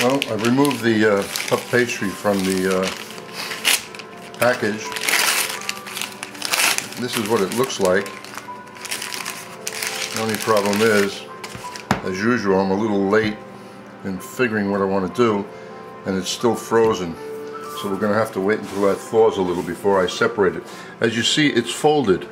Well, I've removed the puff pastry from the package. This is what it looks like. The only problem is, as usual, I'm a little late in figuring what I want to do, and it's still frozen. So we're going to have to wait until that thaws a little before I separate it. As you see, it's folded.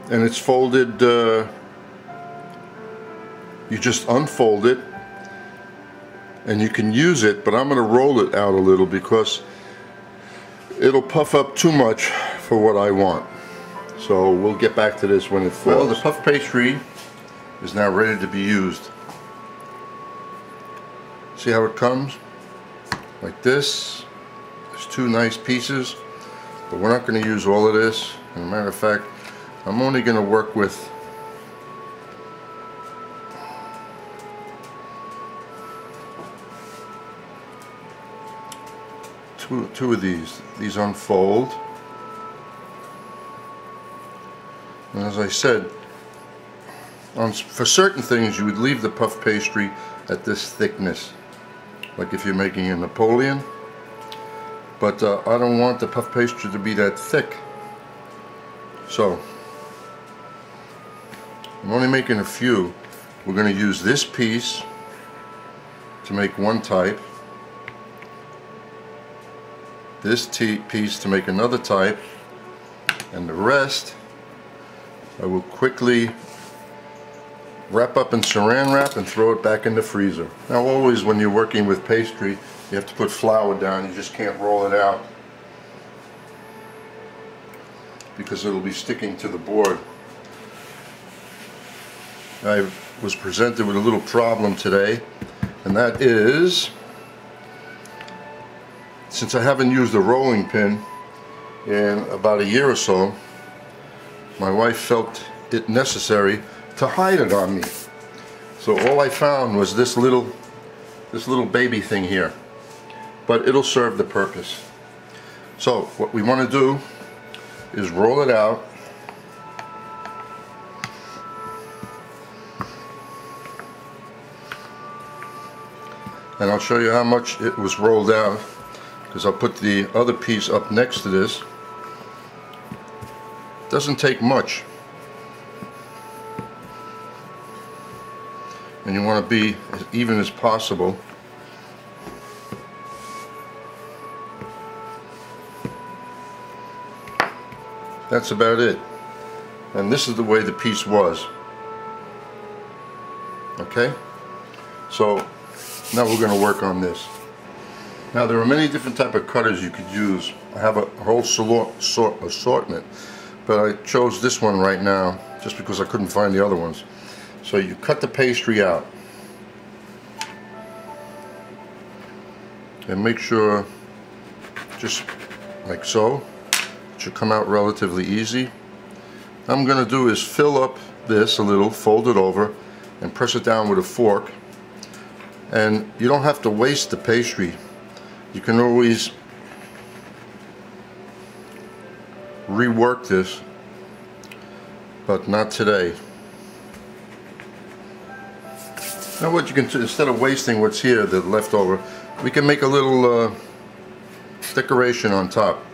And it's folded, you just unfold it, and you can use it, but I'm going to roll it out a little because it'll puff up too much for what I want. So we'll get back to this when it falls. Well, the puff pastry is now ready to be used. See how it comes? Like this. There's two nice pieces, but we're not going to use all of this. As a matter of fact, I'm only going to work with two of these. These unfold, and as I said, for certain things you would leave the puff pastry at this thickness, like if you're making a Napoleon, but I don't want the puff pastry to be that thick, so I'm only making a few. We're going to use this piece to make one type, this piece to make another type, and the rest I will quickly wrap up in saran wrap and throw it back in the freezer. Now always when you're working with pastry, you have to put flour down. You just can't roll it out because it'll be sticking to the board. I was presented with a little problem today, and that is, since I haven't used a rolling pin in about a year or so, my wife felt it necessary to hide it on me. So all I found was this little baby thing here, but it'll serve the purpose. So what we want to do is roll it out, and I'll show you how much it was rolled out, because I'll put the other piece up next to this. Doesn't take much, and you want to be as even as possible. That's about it, and this is the way the piece was. Okay, so now we're going to work on this. Now there are many different type of cutters you could use. I have a whole assortment, but I chose this one right now just because I couldn't find the other ones. So you cut the pastry out and make sure, just like so, it should come out relatively easy. What I'm going to do is fill up this a little, fold it over, and press it down with a fork. And you don't have to waste the pastry. You can always rework this, but not today. Now what you can do, instead of wasting what's here, the leftover, we can make a little decoration on top.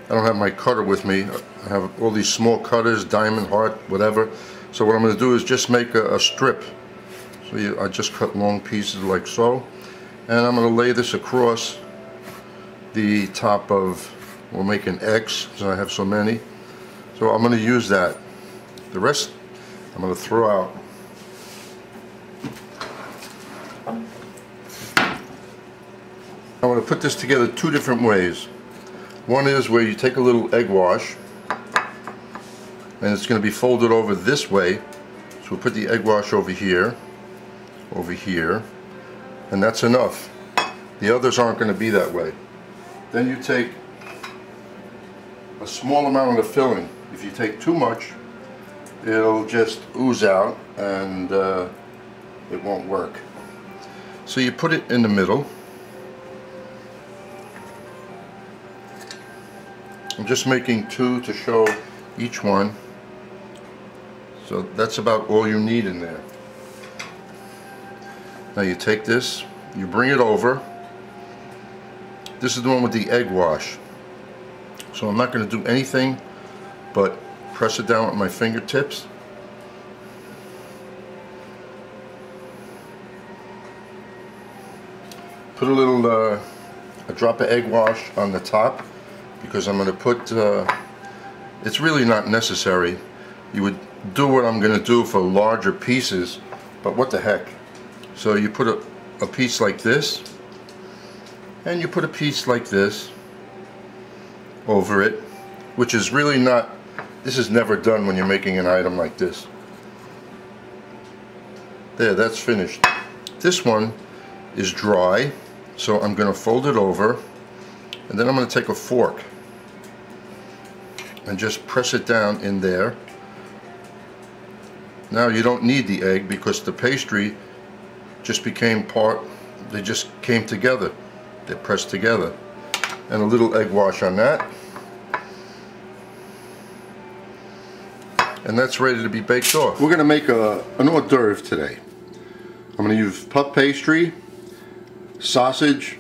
I don't have my cutter with me. I have all these small cutters, diamond, heart, whatever. So what I'm going to do is just make a strip. So I just cut long pieces like so, and I'm going to lay this across the top of, we'll make an X, so I have so many. So I'm going to use that. The rest I'm going to throw out. I'm going to put this together two different ways. One is where you take a little egg wash, and it's going to be folded over this way. So we'll put the egg wash over here, and that's enough. The others aren't going to be that way. Then you take a small amount of the filling. If you take too much, it'll just ooze out and it won't work. So you put it in the middle. I'm just making two to show each one. So that's about all you need in there. Now you take this, you bring it over. This is the one with the egg wash. So I'm not going to do anything but press it down with my fingertips. Put a drop of egg wash on the top, because I'm going to put, it's really not necessary. You would do what I'm going to do for larger pieces, but what the heck. So you put a piece like this, and you put a piece like this over it, which is really not, this is never done when you're making an item like this. There, that's finished. This one is dry, so I'm going to fold it over, and then I'm going to take a fork and just press it down in there. Now you don't need the egg because the pastry just became part, they just came together. They're pressed together. And a little egg wash on that. And that's ready to be baked off. We're going to make an hors d'oeuvre today. I'm going to use puff pastry, sausage.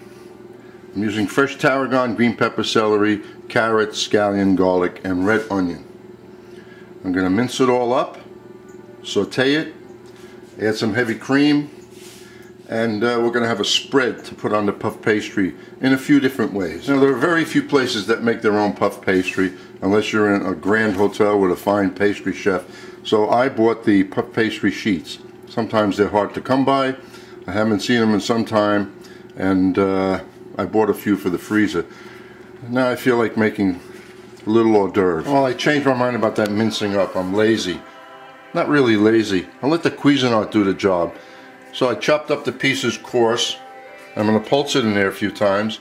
I'm using fresh tarragon, green pepper, celery, carrot, scallion, garlic, and red onion. I'm going to mince it all up, saute it, add some heavy cream, and we're going to have a spread to put on the puff pastry in a few different ways. Now, there are very few places that make their own puff pastry unless you're in a grand hotel with a fine pastry chef. So I bought the puff pastry sheets. Sometimes they're hard to come by. I haven't seen them in some time, and I bought a few for the freezer. Now I feel like making a little hors d'oeuvre. Well, I changed my mind about that mincing up. I'm lazy. Not really lazy. I'll let the Cuisinart do the job. So I chopped up the pieces coarse. I'm going to pulse it in there a few times.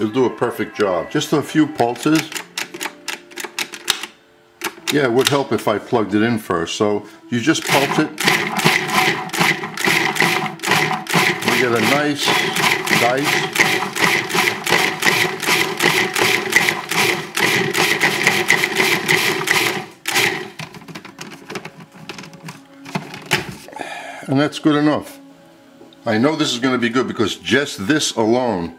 It'll do a perfect job. Just a few pulses. Yeah, it would help if I plugged it in first. So you just pulse it. You get a nice dice. And that's good enough. I know this is going to be good because just this alone,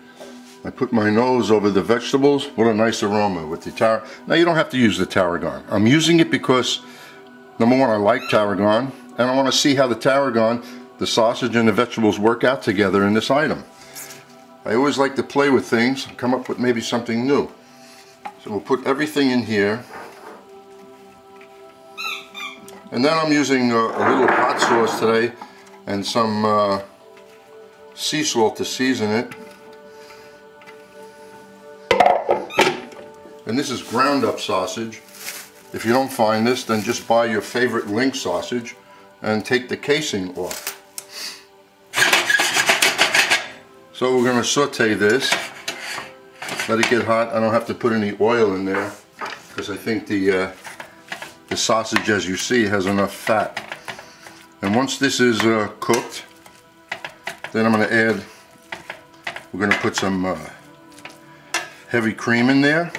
I put my nose over the vegetables. What a nice aroma with the tarragon. Now you don't have to use the tarragon. I'm using it because, number one, I like tarragon, and I want to see how the tarragon, the sausage, and the vegetables work out together in this item. I always like to play with things, come up with maybe something new. So we'll put everything in here. And then I'm using a little hot sauce today and some sea salt to season it. And this is ground up sausage. If you don't find this, then just buy your favorite link sausage and take the casing off. So we're going to saute this, let it get hot. I don't have to put any oil in there because I think the sausage, as you see, has enough fat. And once this is cooked, then I'm going to add, we're going to put some heavy cream in there.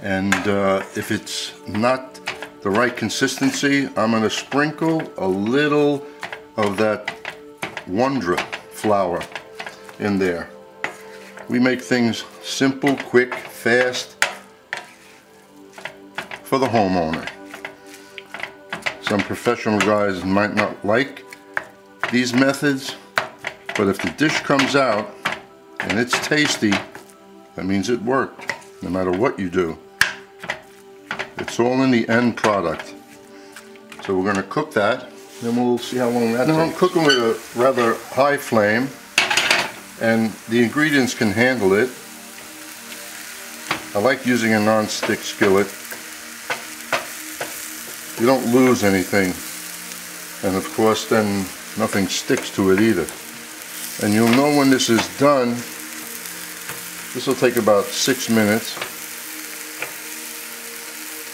And if it's not the right consistency, I'm going to sprinkle a little of that Wondra flour in there. We make things simple, quick, fast for the homeowner. Some professional guys might not like these methods, but if the dish comes out and it's tasty, that means it worked, no matter what you do. It's all in the end product. So we're going to cook that, then we'll see how long that takes. Now I'm cooking with a rather high flame, and the ingredients can handle it. I like using a non-stick skillet. You don't lose anything, and of course then nothing sticks to it either. And you'll know when this is done. This will take about 6 minutes.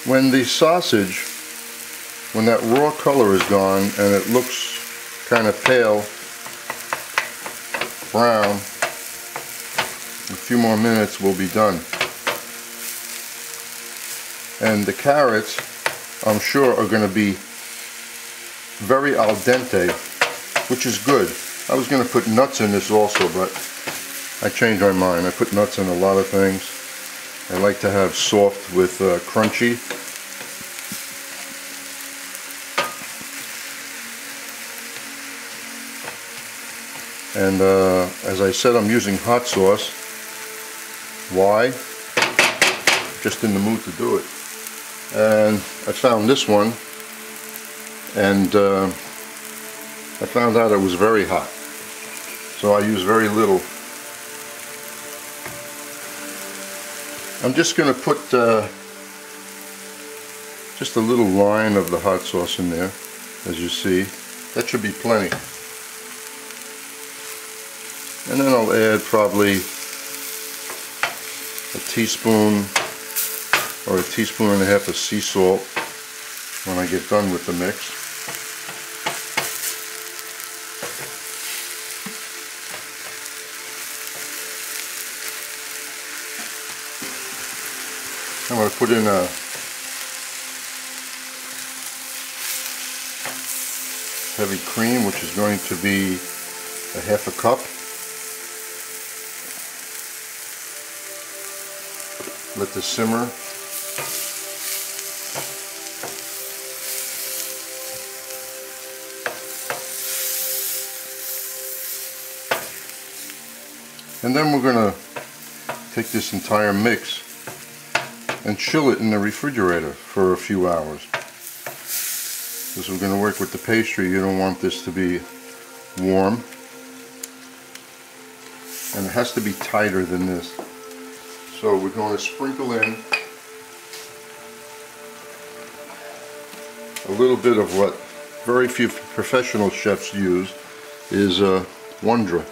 When the sausage, when that raw color is gone and it looks kind of pale brown, a few more minutes will be done. And the carrots, I'm sure, are going to be very al dente which is good. I was going to put nuts in this also, but I changed my mind. I put nuts in a lot of things. I like to have soft with crunchy. And as I said, I'm using hot sauce. Why? Just in the mood to do it. And I found this one, and I found out it was very hot. So I use very little. I'm just going to put just a little line of the hot sauce in there, as you see. That should be plenty. And then I'll add probably a teaspoon or a teaspoon and a half of sea salt when I get done with the mix. I'm going to put in a heavy cream, which is going to be a half a cup. Let this simmer. And then we're going to take this entire mix and chill it in the refrigerator for a few hours. Because we're going to work with the pastry, you don't want this to be warm. And it has to be tighter than this. So we're going to sprinkle in a little bit of what very few professional chefs use is Wondra.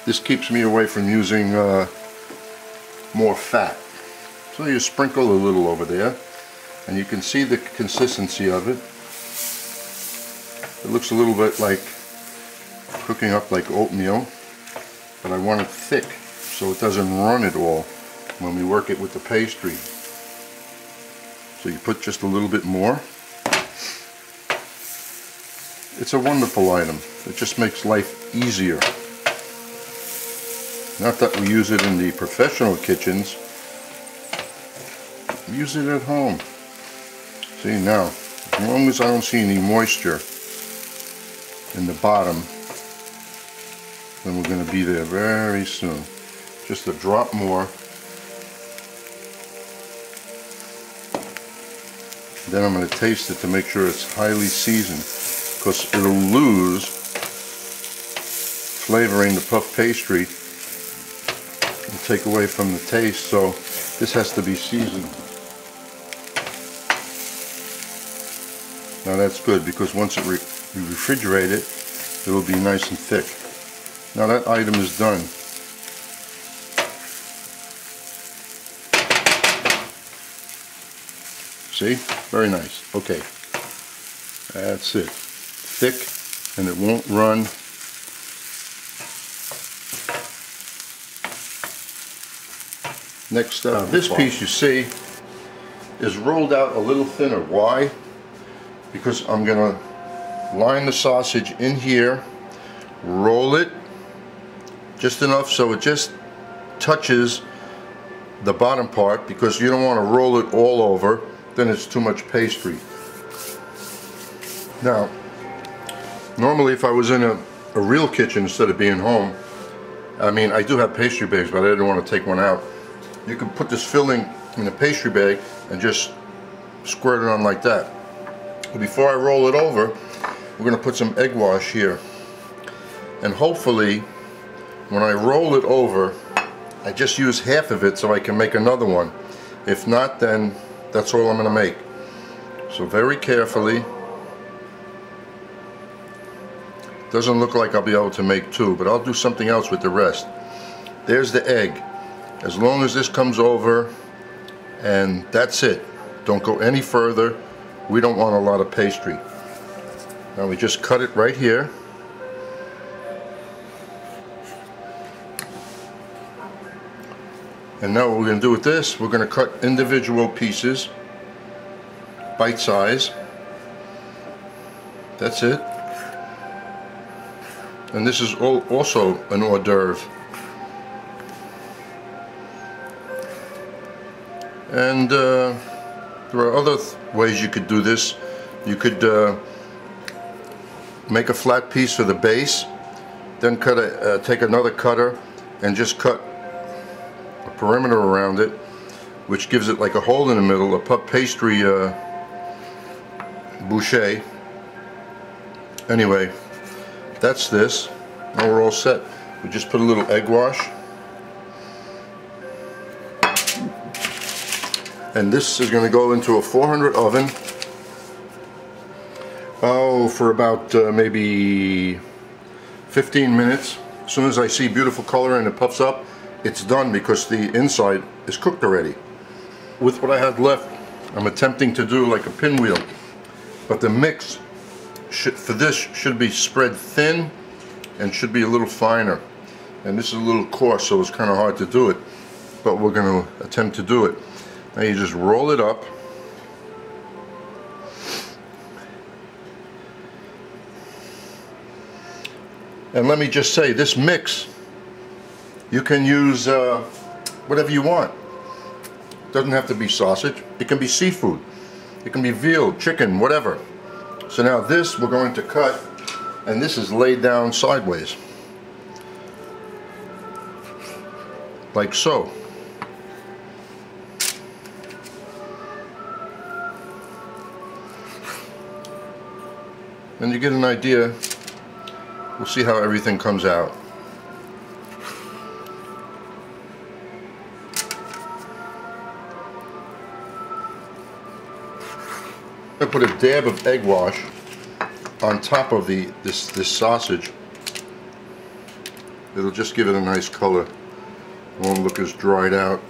This keeps me away from using more fat. So you sprinkle a little over there, and you can see the consistency of it. It looks a little bit like cooking up like oatmeal, but I want it thick so it doesn't run at all when we work it with the pastry. So you put just a little bit more. It's a wonderful item. It just makes life easier. Not that we use it in the professional kitchens. We use it at home. See now, as long as I don't see any moisture in the bottom, then we're going to be there very soon. Just a drop more. Then I'm going to taste it to make sure it's highly seasoned, because it'll lose flavoring the puff pastry and take away from the taste. So this has to be seasoned. Now that's good, because once you refrigerate it, it'll be nice and thick. Now that item is done. See? Very nice. Okay. That's it. Thick, and it won't run. Next up, this piece you see is rolled out a little thinner. Why? Because I'm going to line the sausage in here, roll it just enough so it just touches the bottom part, because you don't want to roll it all over, then it's too much pastry. Now, normally if I was in a real kitchen instead of being home, I mean, I do have pastry bags, but I didn't want to take one out. You can put this filling in a pastry bag and just squirt it on like that. But before I roll it over, we're going to put some egg wash here. And hopefully, when I roll it over, I just use half of it so I can make another one. If not, then that's all I'm going to make. So very carefully. Doesn't look like I'll be able to make two, but I'll do something else with the rest. There's the egg. As long as this comes over, and that's it. Don't go any further. We don't want a lot of pastry. Now we just cut it right here. And now what we're going to do with this, we're going to cut individual pieces, bite size. That's it. And this is also an hors d'oeuvre. And there are other ways you could do this. You could make a flat piece for the base, then take another cutter and just cut a perimeter around it, which gives it like a hole in the middle, a puff pastry boucher. Anyway, that's this. Now we're all set. We just put a little egg wash. And this is going to go into a 400 oven. Oh, for about maybe 15 minutes. As soon as I see beautiful color and it puffs up, it's done because the inside is cooked already. With what I had left, I'm attempting to do like a pinwheel, but the mix for this should be spread thin and should be a little finer. And this is a little coarse, so it's kind of hard to do it, but we're going to attempt to do it. Now you just roll it up. And let me just say, this mix, you can use whatever you want. It doesn't have to be sausage. It can be seafood. It can be veal, chicken, whatever. So now this we're going to cut, and this is laid down sideways. Like so. And you get an idea. We'll see how everything comes out. I put a dab of egg wash on top of this sausage. It'll just give it a nice color. It won't look as dried out.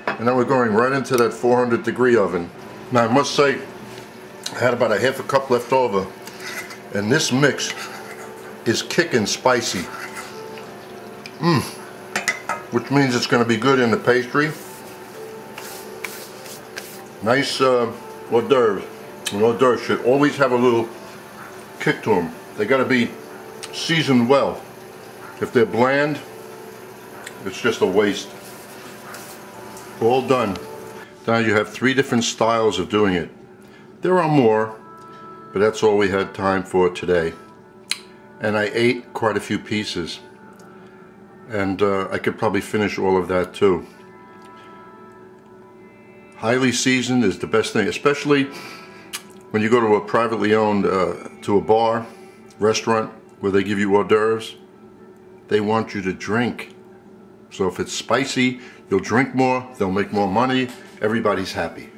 And now we're going right into that 400-degree oven. Now I must say, I had about a half a cup left over, and this mix is kicking spicy. Which means it's going to be good in the pastry. Nice hors d'oeuvres. And hors d'oeuvres should always have a little kick to them. They got to be seasoned well. If they're bland, it's just a waste. All done. Now you have 3 different styles of doing it. There are more, but that's all we had time for today. And I ate quite a few pieces. And I could probably finish all of that too. Highly seasoned is the best thing, especially when you go to a privately owned, to a bar, restaurant, where they give you hors d'oeuvres. They want you to drink. So if it's spicy, you'll drink more, they'll make more money, everybody's happy.